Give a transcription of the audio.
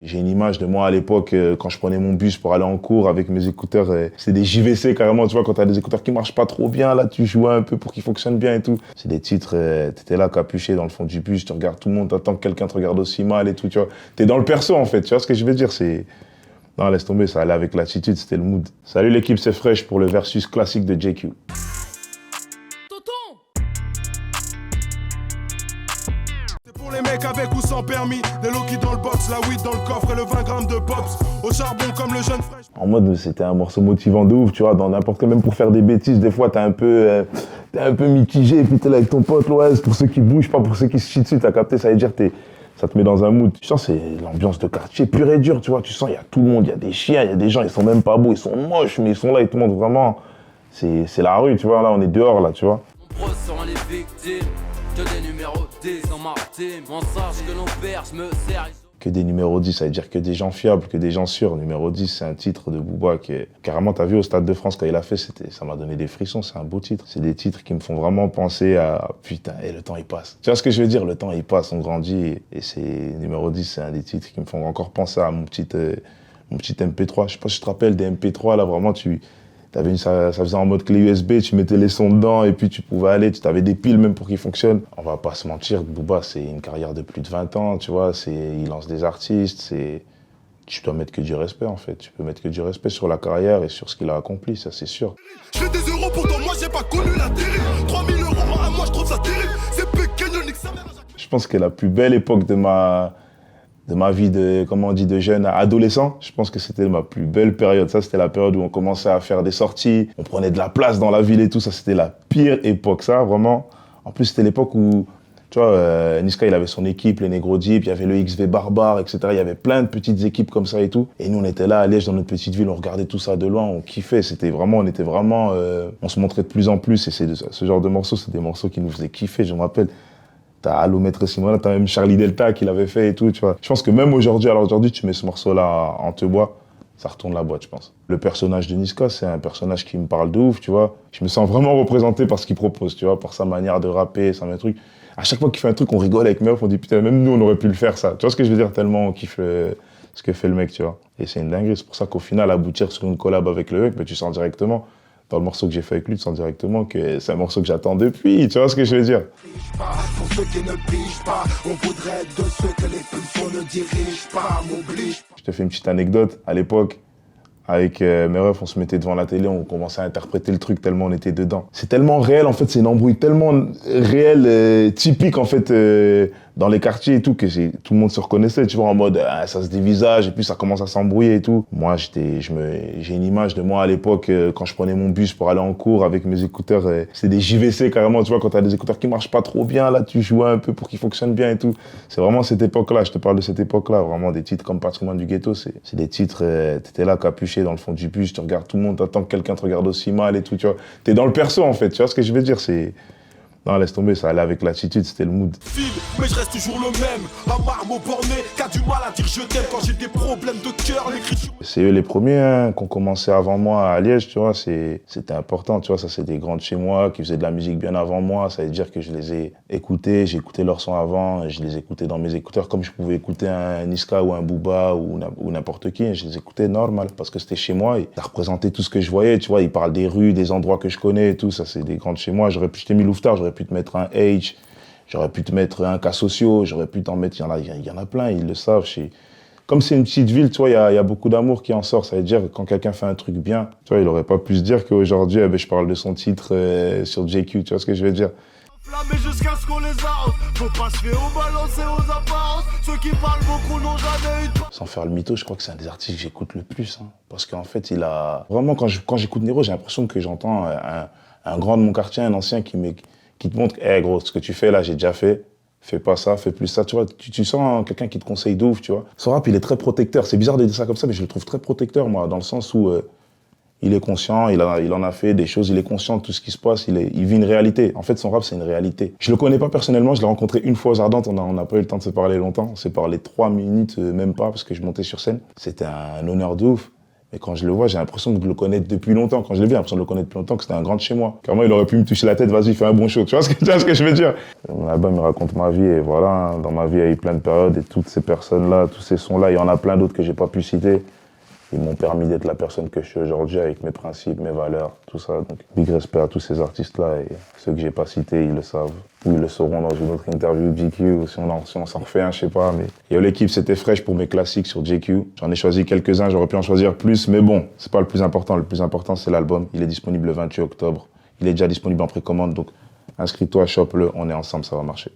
J'ai une image de moi à l'époque, quand je prenais mon bus pour aller en cours avec mes écouteurs, c'est des JVC carrément, tu vois, quand t'as des écouteurs qui marchent pas trop bien, là, tu jouais un peu pour qu'ils fonctionnent bien et tout. C'est des titres, t'étais là capuché dans le fond du bus, tu regardes tout le monde, t'attends que quelqu'un te regarde aussi mal et tout, tu vois. T'es dans le perso, en fait, tu vois ce que je veux dire, c'est... Non, laisse tomber, ça allait avec l'attitude, c'était le mood. Salut l'équipe, c'est Fresh pour le versus classique de JQ. Les mecs avec ou sans permis, des low dans le box, la weed dans le coffre et le 20 grammes de pops. Au charbon comme le jeune fraîche. En mode, c'était un morceau motivant de ouf, tu vois, dans n'importe quel, même pour faire des bêtises, des fois, t'es un peu mitigé, et puis t'es là avec ton pote, ouais, c'est pour ceux qui bougent, pas pour ceux qui se chient dessus, t'as capté, ça veut dire, ça te met dans un mood. Tu sens, c'est l'ambiance de quartier pure et dure, tu vois, tu sens, il y a tout le monde, il y a des chiens, il y a des gens, ils sont même pas beaux, ils sont moches, mais ils sont là, ils te montrent vraiment, c'est la rue, tu vois, là, on est dehors, là, tu vois. Nombreux sont les victimes. Que des numéros 10 dans ma team. On sache que l'on perd, je me sers. Que des numéros 10, ça veut dire que des gens fiables, que des gens sûrs. Numéro 10, c'est un titre de Booba qui est... Carrément, t'as vu au Stade de France quand il a fait, ça m'a donné des frissons, c'est un beau titre. C'est des titres qui me font vraiment penser à... Putain, et le temps il passe. Tu vois ce que je veux dire? Le temps il passe, on grandit. Et c'est... Numéro 10, c'est un des titres qui me font encore penser à mon petit MP3. Je sais pas si tu te rappelles des MP3, là, vraiment, ça faisait en mode clé USB, tu mettais les sons dedans et puis tu pouvais aller, tu avais des piles même pour qu'ils fonctionnent. On va pas se mentir, Booba, c'est une carrière de plus de 20 ans, tu vois, il lance des artistes, tu dois mettre que du respect en fait. Tu peux mettre que du respect sur la carrière et sur ce qu'il a accompli, ça c'est sûr. Je fais des euros pourtant moi j'ai pas connu la terrible. 3000 euros à moi je trouve ça terrible. C'est pequeño, nique sa mère. Je pense que la plus belle époque de ma vie de, comment on dit, de jeune à adolescent, je pense que c'était ma plus belle période. Ça, c'était la période où on commençait à faire des sorties, on prenait de la place dans la ville et tout. Ça, c'était la pire époque, ça, vraiment. En plus, c'était l'époque où, tu vois, Niska, il avait son équipe, les Negro Deep, il y avait le XV Barbare, etc. Il y avait plein de petites équipes comme ça et tout. Et nous, on était là à Liège, dans notre petite ville, on regardait tout ça de loin, on kiffait. On se montrait de plus en plus. Et ce genre de morceaux, c'est des morceaux qui nous faisaient kiffer, je me rappelle. T'as Allo Maître Simona, t'as même Charlie Delta qui l'avait fait et tout, tu vois. Je pense que même aujourd'hui, tu mets ce morceau-là en te bois, ça retourne la boîte, je pense. Le personnage de Niska, c'est un personnage qui me parle de ouf, tu vois. Je me sens vraiment représenté par ce qu'il propose, tu vois, par sa manière de rapper, son truc. À chaque fois qu'il fait un truc, on rigole avec meuf, on dit putain, même nous, on aurait pu le faire, ça. Tu vois ce que je veux dire? Tellement on kiffe ce que fait le mec, tu vois. Et c'est une dinguerie. C'est pour ça qu'au final, aboutir sur une collab avec le mec, tu sens directement, dans le morceau que j'ai fait avec lui, tu sens directement que c'est un morceau que j'attends depuis, tu vois ce que je veux dire? Pour ceux qui ne pigent pas, on voudrait de ceux que les pulsions ne dirigent pas, m'oblige. Je te fais une petite anecdote. À l'époque, avec mes refs, on se mettait devant la télé, on commençait à interpréter le truc tellement on était dedans. C'est tellement réel, en fait, c'est une embrouille tellement réelle, typique, en fait, dans les quartiers et tout, que tout le monde se reconnaissait, tu vois, en mode, ça se dévisage, et puis ça commence à s'embrouiller et tout. Moi, j'ai une image de moi à l'époque, quand je prenais mon bus pour aller en cours avec mes écouteurs, c'est des JVC carrément, tu vois, quand t'as des écouteurs qui marchent pas trop bien, là, tu jouais un peu pour qu'ils fonctionnent bien et tout. C'est vraiment cette époque-là, je te parle de cette époque-là, vraiment des titres comme Patrimoine du Ghetto, c'est des titres, t'étais là capuché dans le fond du bus, tu regardes tout le monde, t'attends que quelqu'un te regarde aussi mal et tout, tu vois. T'es dans le perso, en fait, tu vois ce que je veux dire, Non, laisse tomber, ça allait avec l'attitude, c'était le mood. Mais je reste toujours le même, un marmot borné, qui a du mal à dire je t'aime quand j'ai des problèmes de cœur, l'écriture. C'est eux les premiers hein, qui ont commencé avant moi à Liège, tu vois, c'était important, tu vois, ça c'est des grands de chez moi qui faisaient de la musique bien avant moi, ça veut dire que je les ai écoutés, j'ai écouté leurs sons avant, je les écoutais dans mes écouteurs comme je pouvais écouter un Niska ou un Booba ou n'importe qui, je les écoutais normal parce que c'était chez moi et ça représentait tout ce que je voyais, tu vois, ils parlent des rues, des endroits que je connais et tout, ça c'est des grands de chez moi, je t'ai mis Louftar, j'aurais pu te mettre un H, j'aurais pu te mettre un cas sociaux, j'aurais pu t'en mettre, il y en a plein, ils le savent. Comme c'est une petite ville, tu vois, il y a beaucoup d'amour qui en sort. Ça veut dire que quand quelqu'un fait un truc bien, tu vois, il aurait pas pu se dire qu'aujourd'hui, je parle de son titre sur JQ, tu vois ce que je veux dire? Flammé jusqu'à ce qu'on les arrose, faut pas se faire au balancer aux apparences, ceux qui parlent beaucoup n'ont jamais eu de... Sans faire le mytho, je crois que c'est un des artistes que j'écoute le plus, hein, parce qu'en fait, il a... Vraiment, quand j'écoute Nero, j'ai l'impression que j'entends un grand de mon quartier, un ancien qui te montre, hey, gros, ce que tu fais là, j'ai déjà fait. Fais pas ça, fais plus ça, tu vois. Tu sens quelqu'un qui te conseille de ouf, tu vois. Son rap, il est très protecteur. C'est bizarre de dire ça comme ça, mais je le trouve très protecteur, moi, dans le sens où il est conscient, il en a fait des choses, il est conscient de tout ce qui se passe, il vit une réalité. En fait, son rap, c'est une réalité. Je le connais pas personnellement, je l'ai rencontré une fois aux Ardentes, on n'a pas eu le temps de se parler longtemps. On s'est parlé 3 minutes, même pas, parce que je montais sur scène. C'était un honneur de ouf. Mais quand je le vois, j'ai l'impression de le connaître depuis longtemps. Quand je l'ai vu, j'ai l'impression de le connaître depuis longtemps, que c'était un grand de chez moi. Carrément, il aurait pu me toucher la tête, vas-y, fais un bon show. Tu vois ce que je veux dire? Mon album, il raconte ma vie et voilà, hein, dans ma vie, il y a eu plein de périodes et toutes ces personnes-là, tous ces sons-là, il y en a plein d'autres que j'ai pas pu citer. Ils m'ont permis d'être la personne que je suis aujourd'hui avec mes principes, mes valeurs, tout ça. Donc, big respect à tous ces artistes-là et ceux que j'ai pas cités, ils le savent. Ou ils le sauront dans une autre interview de JQ, ou si on s'en refait un, je sais pas. Mais Yo l'équipe, c'était fraîche pour mes classiques sur JQ. J'en ai choisi quelques-uns, j'aurais pu en choisir plus, mais bon, c'est pas le plus important. Le plus important, c'est l'album. Il est disponible le 28 octobre. Il est déjà disponible en précommande, donc inscris-toi, chope-le, on est ensemble, ça va marcher.